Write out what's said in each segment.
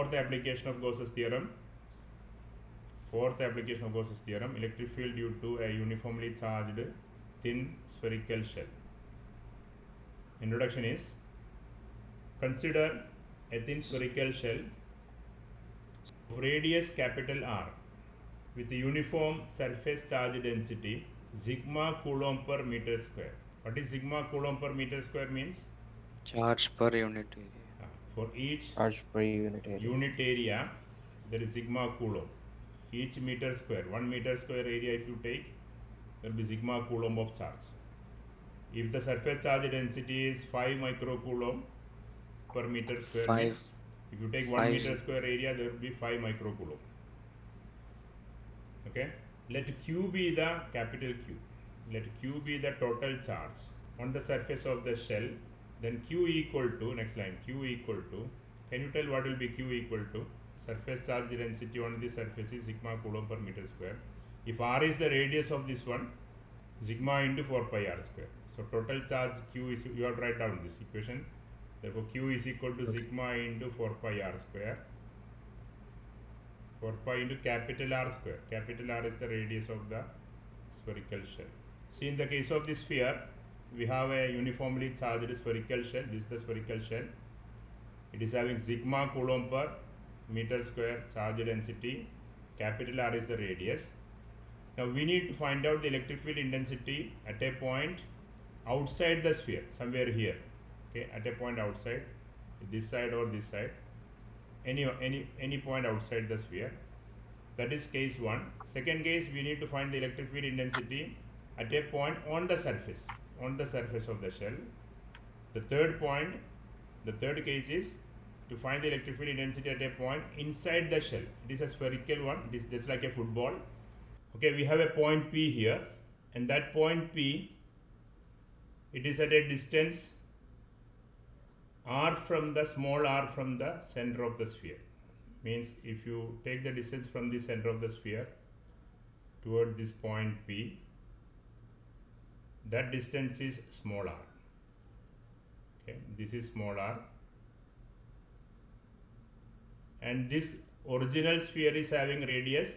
Fourth application of Gauss's theorem. Fourth application of Gauss's theorem, electric field due to a uniformly charged thin spherical shell. Introduction is, consider a thin spherical shell of radius capital R with a uniform surface charge density sigma coulomb per meter square. What is sigma coulomb per meter square means? Charge per unit area. For each Charge per unit area. there is sigma coulomb. Each meter square, 1 meter square area if you take, there will be sigma coulomb of charge. If the surface charge density is 5 microcoulomb per meter square, means if you take 1 meter square area, there will be 5 microcoulomb. Okay, let Q be the capital Q. Let Q be the total charge on the surface of the shell. Then Q equal to, next line, Q equal to, can you tell what will be Q equal to? Surface charge density on the surface is sigma coulomb per meter square. If R is the radius of this one, sigma into 4 pi R square. So total charge Q is, you have to write down this equation. Therefore Q is equal to sigma into 4 pi R square. 4 pi into capital R square. Capital R is the radius of the spherical shell. See, in the case of the sphere, we have a uniformly charged spherical shell. This is the spherical shell. It is having sigma coulomb per meter square charge density. Capital R is the radius. Now we need to find out the electric field intensity at a point outside the sphere, somewhere here. Okay, at a point outside, this side or this side, any point outside the sphere. That is case 1. Second case, we need to find the electric field intensity at a point on the surface of the shell. The third case is to find the electric field intensity at a point inside the shell. It is a spherical one. It is just like a football. Okay, we have a point P here, and that point P, it is at a distance r from the small r from the center of the sphere. Means if you take the distance from the center of the sphere toward this point P, that distance is small r. Okay, this is small r, and this original sphere is having radius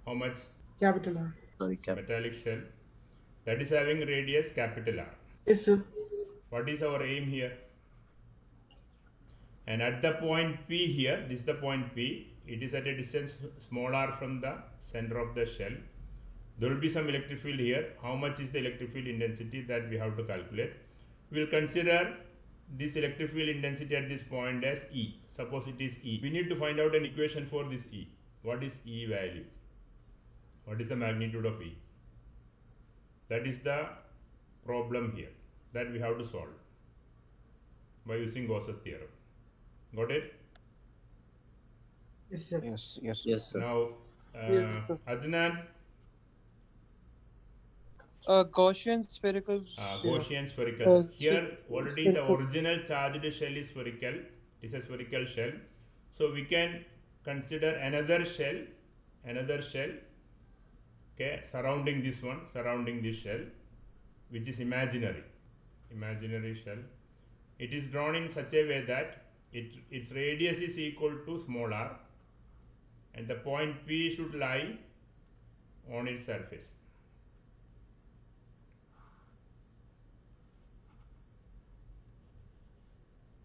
how much? Capital R. Metallic shell that is having radius capital R. Yes, sir. What is our aim here? And at the point P here, this is the point P, it is at a distance small r from the center of the shell. There will be some electric field here. How much is the electric field intensity that we have to calculate? We will consider this electric field intensity at this point as E. Suppose it is E. We need to find out an equation for this E. What is E value? What is the magnitude of E? That is the problem here that we have to solve by using Gauss's theorem. Got it? Yes, sir. Yes, sir. Now, Adnan, Gaussian spherical. Gaussian spherical. Here already the original charged shell is spherical. It is a spherical shell. So we can consider another shell, okay, surrounding this shell, which is imaginary shell. It is drawn in such a way that its radius is equal to small r, and the point P should lie on its surface.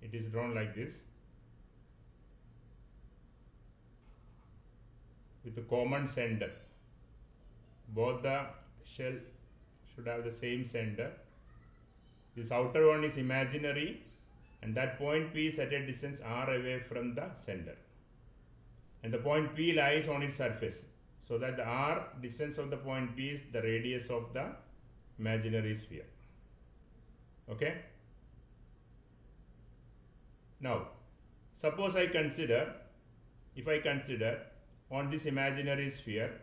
It is drawn like this with a common center. Both the shell should have the same center. This outer one is imaginary, and that point P is at a distance r away from the center, and the point P lies on its surface, so that the r distance of the point P is the radius of the imaginary sphere. Okay. Now, suppose if I consider on this imaginary sphere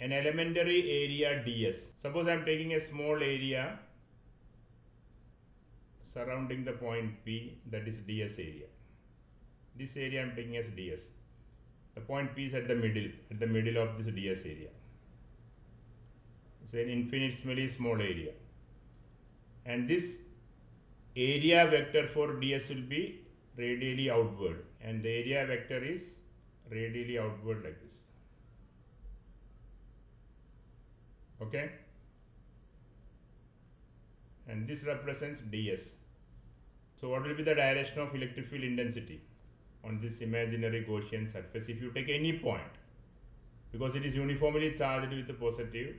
an elementary area ds. Suppose I am taking a small area surrounding the point P, that is ds area. This area I am taking as ds. The point P is at the middle of this ds area. It's an infinitesimally small area, and this area vector for ds will be radially outward, and the area vector is radially outward like this. Okay, and this represents ds. So what will be the direction of electric field intensity on this imaginary Gaussian surface if you take any point? Because it is uniformly charged with the positive,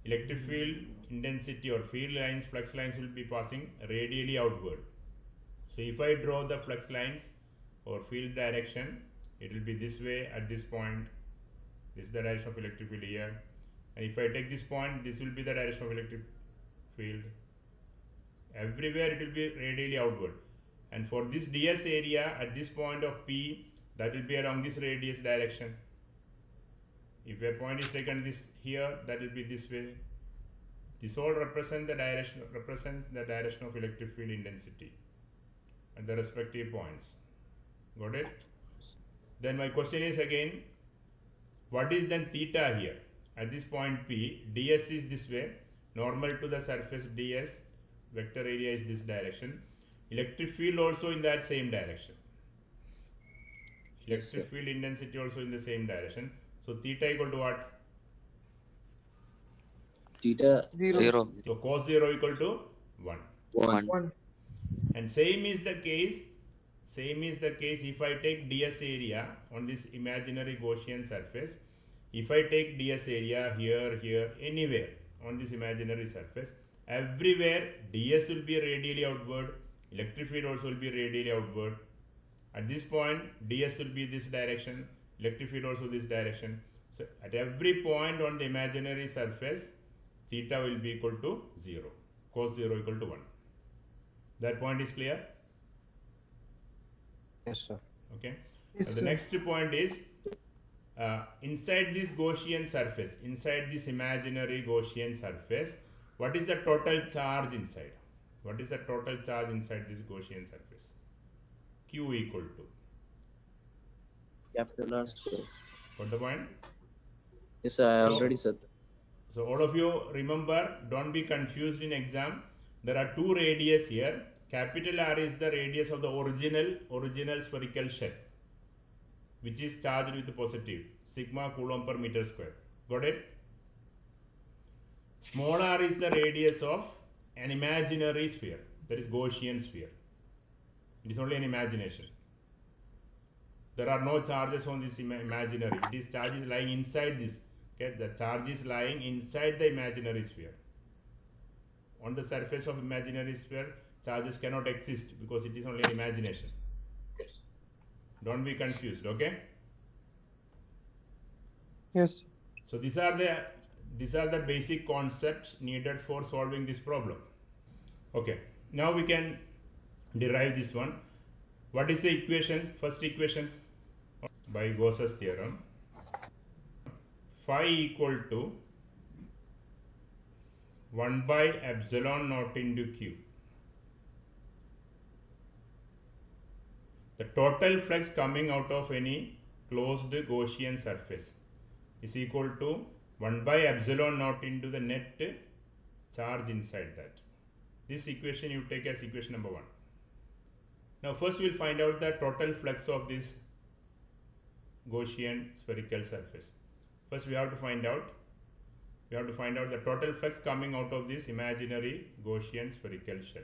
electric field intensity or field lines, flux lines will be passing radially outward. So if I draw the flux lines or field direction, it will be this way at this point. This is the direction of electric field here. And if I take this point, this will be the direction of electric field. Everywhere it will be radially outward. And for this ds area at this point of P, that will be along this radius direction. If a point is taken this here, that will be this way. This all represent the direction of electric field intensity at the respective points. Got it? Then my question is again, what is then theta here? At this point P, ds is this way, normal to the surface ds, vector area is this direction. Electric field also in that same direction. Electric field intensity also in the same direction. So theta equal to what? Theta 0. So cos 0 equal to 1. 1. And same is the case if I take ds area on this imaginary Gaussian surface. If I take ds area here, anywhere on this imaginary surface, everywhere ds will be radially outward, electric field also will be radially outward. At this point ds will be this direction, electric field also this direction. So at every point on the imaginary surface, theta will be equal to 0, cos 0 equal to 1. That point is clear? Yes, sir. Okay. Yes, The sir. next point is inside this Gaussian surface, inside this imaginary Gaussian surface, what is the total charge inside? What is the total charge inside this Gaussian surface? Q equal to. Capital R square. Got the point? Yes, sir, I So- already said that. So all of you remember, don't be confused in exam. There are two radius here. Capital R is the radius of the original spherical shell, which is charged with positive, sigma coulomb per meter square. Got it? Small r is the radius of an imaginary sphere, that is Gaussian sphere. It is only an imagination. There are no charges on this imaginary. This charge is lying inside this. Okay, the charge is lying inside the imaginary sphere. On the surface of imaginary sphere, charges cannot exist because it is only an imagination. Don't be confused, okay? Yes. So these are the basic concepts needed for solving this problem. Okay, now we can derive this one. What is the equation? First equation by Gauss's theorem. Phi equal to 1 by epsilon naught into Q. The total flux coming out of any closed Gaussian surface is equal to 1 by epsilon naught into the net charge inside that. This equation you take as equation number 1. Now first we will find out the total flux of this Gaussian spherical surface. First we have to find out the total flux coming out of this imaginary Gaussian spherical shell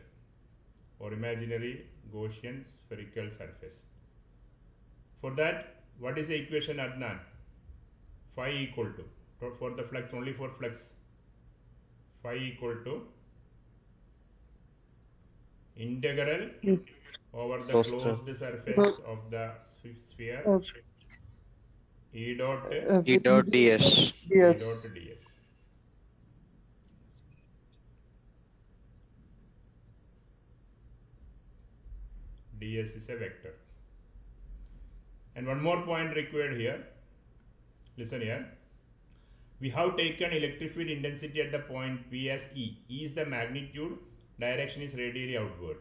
or imaginary Gaussian spherical surface. For that, what is the equation, Adnan? Phi equal to, for the flux, only for flux, phi equal to integral over the Closed closed surface of the sphere E dot E dot ds. E Yes. dot ds. ds is a vector. And one more point required here. Listen here. We have taken electric field intensity at the point P as E. E is the magnitude, direction is radially outward.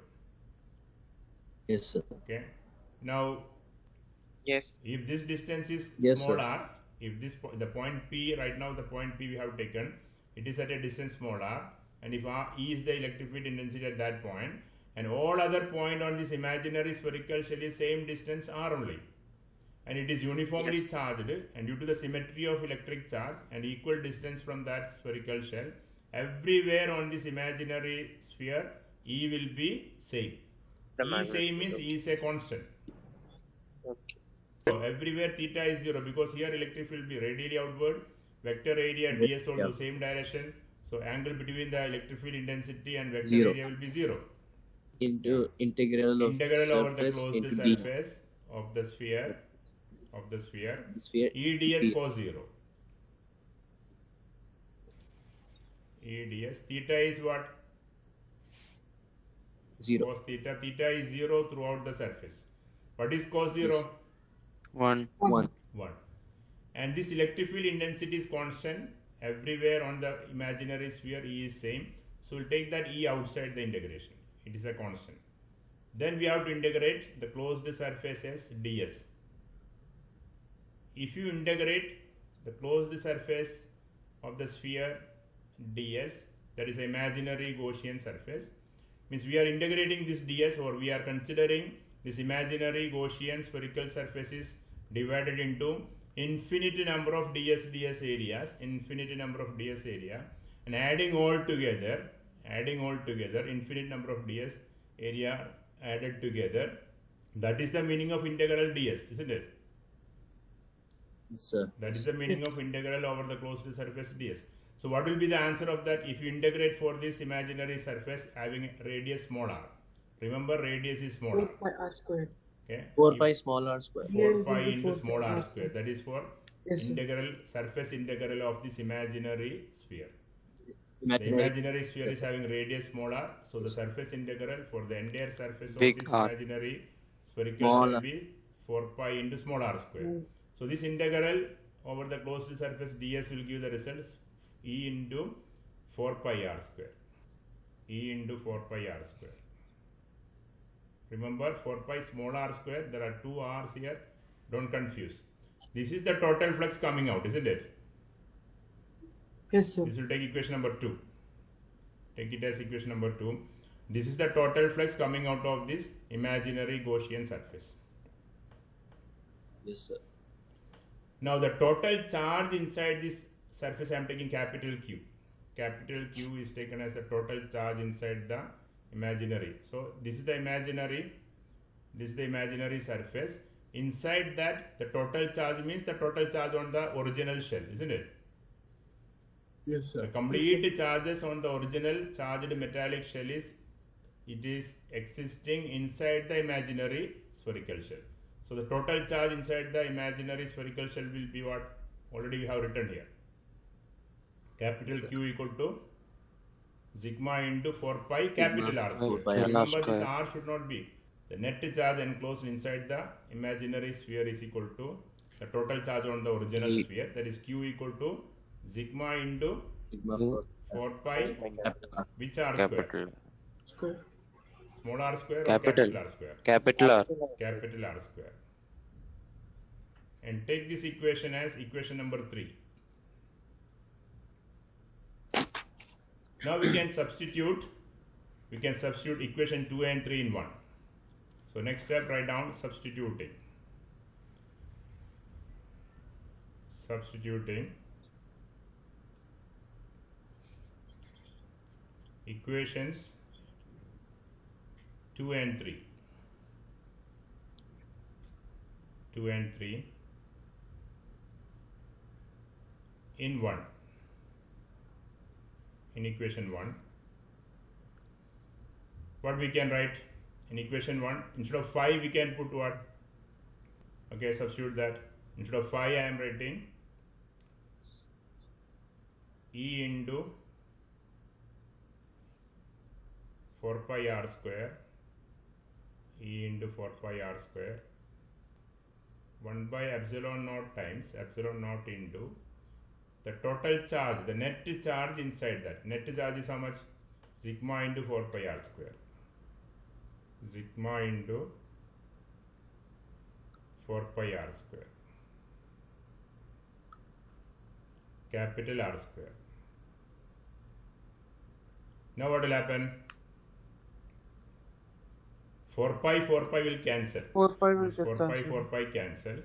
Yes, sir. Okay. Now, Yes. if this distance is Yes, small sir. r, if this the point P, right now the point P we have taken, it is at a distance small r, and if r, E is the electric field intensity at that point, and all other point on this imaginary spherical shell is same distance r only, and it is uniformly charged, and due to the symmetry of electric charge and equal distance from that spherical shell, everywhere on this imaginary sphere E will be same. E same means E is a constant. Okay. So everywhere theta is 0, because here electric field will be radially outward, vector area ds also same direction, so angle between the electric field intensity and vector Zero. area will be 0. Into integral of Integral over the surface closed into D. surface of the sphere, The sphere E ds D. cos 0. E ds, theta is what? 0. Cos theta, theta is 0 throughout the surface. What is cos 0? Yes. 1. 1. 1. And this electric field intensity is constant everywhere on the imaginary sphere. E is same, so we'll take that E outside the integration. It is a constant. Then we have to integrate the closed surface as ds. If you integrate the closed surface of the sphere ds, that is imaginary Gaussian surface, means we are integrating this ds, or we are considering this imaginary Gaussian spherical surface is divided into infinite number of ds areas, infinite number of ds area, and adding all together, infinite number of ds area added together. That is the meaning of integral ds, isn't it? Yes, sir. That is the meaning of integral over the closed surface ds. So what will be the answer of that if you integrate for this imaginary surface having radius small r? Remember, radius is small r. 4 pi r squared. Okay. 4 pi small r square. 4 pi into into 4 small pi r r square. That is for Yes, sir. integral, surface integral of this imaginary sphere. The Imaginary. imaginary sphere is having radius small r, so the surface integral for the entire surface Big of this R. imaginary spherical Small shall r. be 4 pi into small r square. Mm. So this integral over the closed surface ds will give the results E into 4 pi r square. E into 4 pi r square. Remember, 4 pi small r square, there are two r's here, don't confuse. This is the total flux coming out, isn't it? Yes, sir. This will take equation number 2. Take it as equation number 2. This is the total flux coming out of this imaginary Gaussian surface. Yes, sir. Now the total charge inside this surface, I am taking capital Q. Capital Q is taken as the total charge inside the imaginary. So this is the imaginary surface. Inside that, the total charge means the total charge on the original shell, isn't it? Yes, The complete charges on the original charged metallic shell is existing inside the imaginary spherical shell. So the total charge inside the imaginary spherical shell will be what? Already we have written here. Capital Yes, Q equal to sigma into 4 pi capital R square. 4 pi So R remember, square. this R should not be. The net charge enclosed inside the imaginary sphere is equal to the total charge on the original E. sphere, that is Q equal to sigma into Sigma Mm. 4 pi capital R. which R square? Capital. Square. Small r square or Capital. capital R square? Capital R. Capital R square. And take this equation as equation number 3. Now we can substitute equation 2 and 3 in 1. So next step, write down substituting equations 2 and 3 in 1. In equation 1, what we can write in equation 1? Instead of 5 we can put what? Okay, substitute that. Instead of 5 I am writing E into 4 pi r square, E into 4 pi r square 1 by epsilon naught times epsilon naught into the total charge, the net charge inside that. Net charge is how much? Sigma into 4 pi r square. Sigma into 4 pi r square. Capital R square. Now what will happen? 4 pi will cancel. 4 pi will This 4 just pi cancel. 4 pi cancel.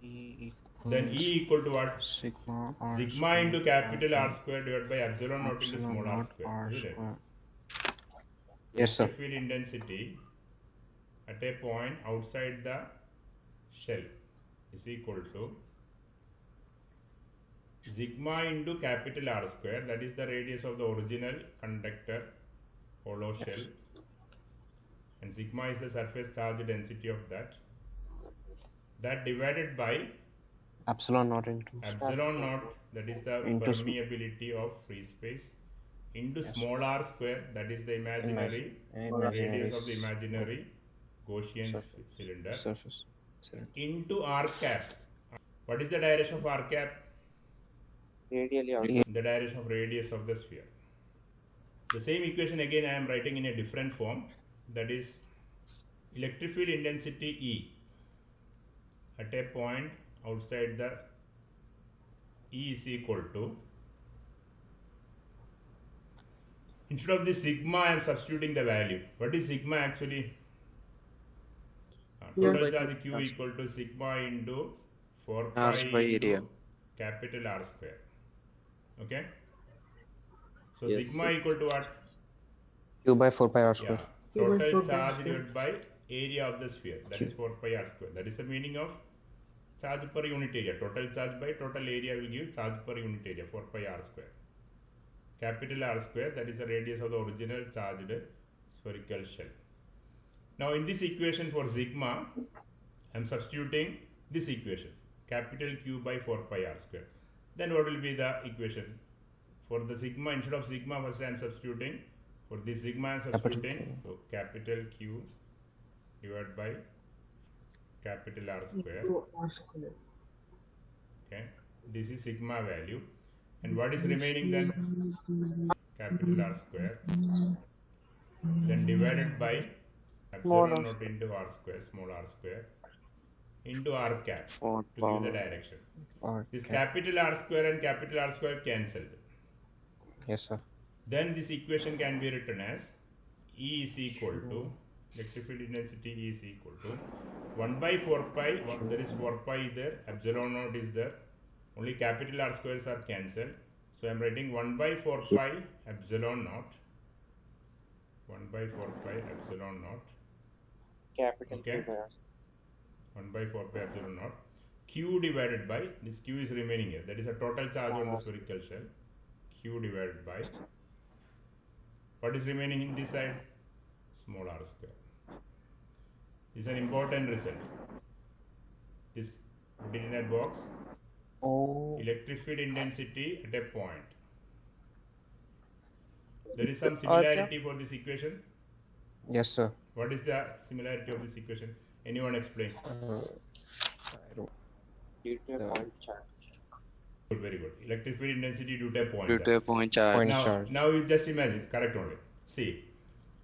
E Then E equal to what? sigma r Sigma square into capital R by square divided by epsilon naught into epsilon small r naught square. r Isn't it? square. Yes, sir. Electric field intensity at a point outside the shell is equal to sigma into capital R square, that is the radius of the original conductor hollow shell, and sigma is the surface charge density of that divided by Epsilon naught into epsilon naught, that is the Into permeability of free space, into small r square, that is the imaginary imaginary radius of the imaginary Gaussian cylinder, surface. into r cap. What is the direction of r cap? Radially out. The direction of radius of the sphere. The same equation again I am writing in a different form, that is electric field intensity E at a point outside the E is equal to, instead of the sigma I am substituting the value. What is sigma actually? Total charge Q equal to sigma into 4 pi R by into area. capital R square. Okay. So Yes, sigma sir. equal to what? Q by 4 pi r square. Yeah. Q by Total 4 pi r charge square. divided by area of the sphere. That is 4 pi r square. That is the meaning of charge per unit area. Total charge by total area will give charge per unit area, 4 pi r square. Capital R square, that is the radius of the original charged spherical shell. Now in this equation for sigma, I am substituting this equation, capital Q by 4 pi r square. Then what will be the equation? For the sigma, instead of sigma, first I am substituting. For this sigma I am substituting. So capital Q divided by capital R square. R square. Okay. This is sigma value. And what is remaining then? Capital R square. Then divided by Small epsilon r naught into R square, small r square, into R cap 4 to give the power direction. r This cap. capital R square and capital R square cancelled. Yes, sir. Then this equation can be written as E is equal to, electric field intensity E is equal to 1 by 4 pi, there is 4 pi there, epsilon naught is there, only capital R squares are cancelled. So I am writing 1 by 4 pi epsilon naught, 1 by 4 pi epsilon naught, Capital Okay. Q by R. 1 by 4 pi epsilon naught, Q divided by, this Q is remaining here, that is a total charge on the spherical shell, Q divided by, what is remaining in this side? Small r square. This is an important result. This, put it in a box, Oh. electric field intensity at a point. There is some similarity for this equation. Yes, sir. What is the similarity of this equation? Anyone explain? Due to a point charge. Good, very good. Electric field intensity due to a point Due charge. to a point charge. now, charge. now you just imagine, correct only. See,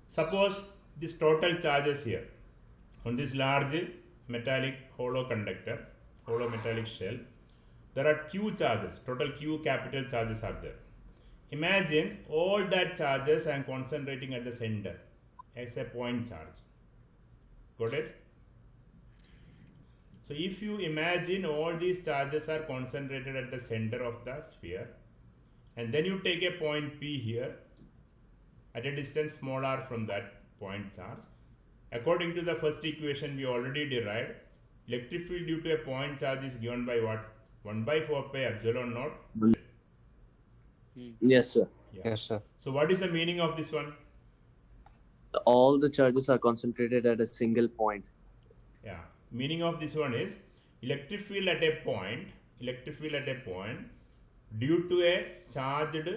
suppose this total charges here on this large metallic hollow conductor, hollow metallic shell, there are Q charges, total Q capital charges are there. Imagine all that charges I am concentrating at the center as a point charge. Got it? So if you imagine all these charges are concentrated at the center of the sphere, and then you take a point P here at a distance small r from that point charge, according to the first equation we already derived, electric field due to a point charge is given by what? 1 by 4 pi epsilon naught. Yes, sir. Yeah. Yes, sir. So what is the meaning of this one? All the charges are concentrated at a single point. Yeah. Meaning of this one is electric field at a point, due to a charged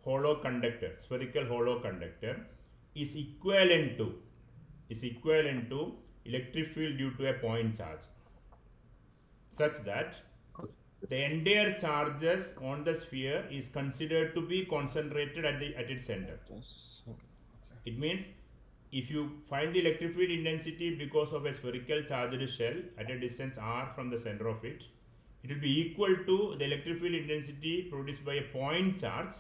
hollow conductor, spherical hollow conductor, is equivalent to electric field due to a point charge, such that the entire charges on the sphere is considered to be concentrated at its center. Yes. It means if you find the electric field intensity because of a spherical charged shell at a distance r from the center of it, it will be equal to the electric field intensity produced by a point charge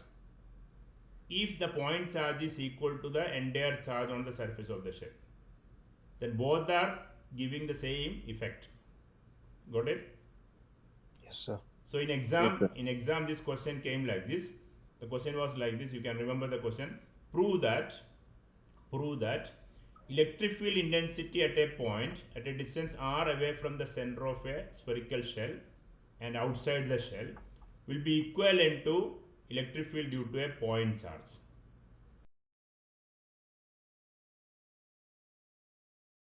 if the point charge is equal to the entire charge on the surface of the shell. then both are giving the same effect. Got it? Yes, sir. So in exam, Yes, sir. this question came like this. The question was like this. You can remember the question. Prove that electric field intensity at a point at a distance r away from the center of a spherical shell and outside the shell will be equivalent to electric field due to a point charge.